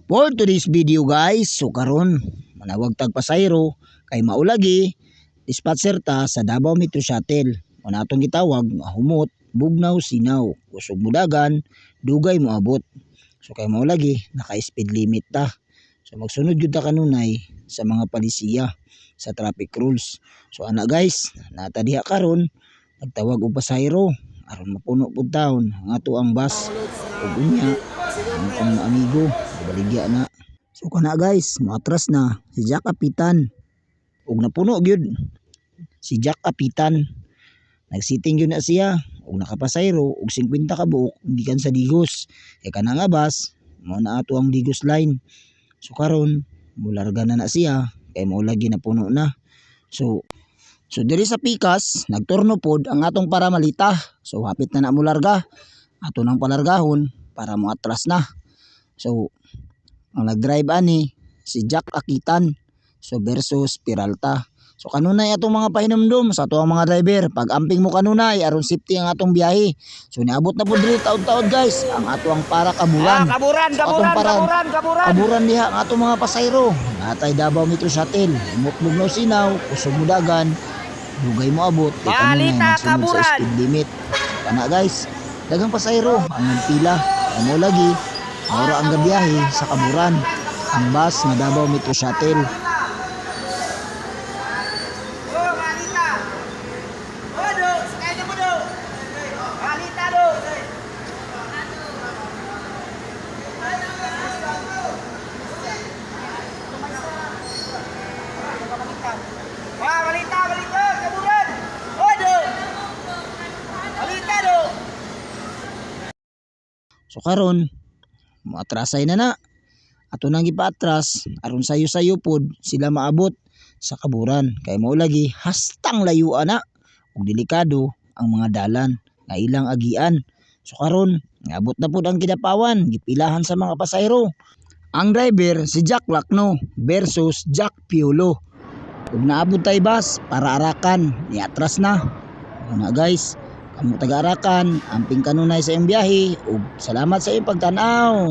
For today's video guys, so karon manawag tag pasayro kay maulagi dispatcher ta sa Davao Metro Shuttle. Una atong gitawag humot, bugnaw, sinaw, kusog mudagan, dugay moabot. So kay maulagi naka-speed limit ta. So magsunod gyud ta kanunay sa mga palisiya sa traffic rules. So ana guys, nata diha karon nagtawag og pasayro aron mapuno pud taon ang ato ang bus ug unya ang akong amigo baligya na. So kana guys, moatras na si Jack Kapitan ug napuno gyud si Jack Kapitan. Nagsiting gyud na siya ug nakapasayro og 50 ka buok gikan sa Digos. Kay kana nga bus mao na ato ang Digos line. So karon mularga na siya kay mao lagi napuno na. So diri sa Pikas nagturno pod ang atong paramalita. So hapit na mularga. Ato nang palargahon para moatras na. So ang nagdrive ani si Jack Kapitan so versus Peralta. So kanunay atong mga pahinumdum sa atong mga driver, pag amping mo kanunay aron safety ang atong biyahe. So niabot na pud diri taud-taud guys ang atong para kaburan. Kaburan diha ang atong mga pasayro. Natay Davao Metro Shuttle, umutbog no sinaw, kusog mudagan, dugay mo abot, kay kanunay nagsunod sa speed limit. Kana guys, daghang pasayro ang nagpila. Amo lagi ora ang gabiyahe sa kaburan ang bus nga Davao Metro Shuttle. So karon moatrasay na. Ato nang gipaatras aron sayo-sayo pod sila maabot sa kaburan kay mao lagi hastang layuan na ug delikado ang mga dalan nga ilang agian. So karon ngabot na pod ang kidapawan, gipilahan sa mga pasayro. Ang driver si Jack Lakno versus Jack Piolo. Ug naabot tay bus para Arakan, niatras na. Una guys, kamo taga Arakan, amping kanunay sa iyong biyahe ug salamat sa iyong pagtan-aw.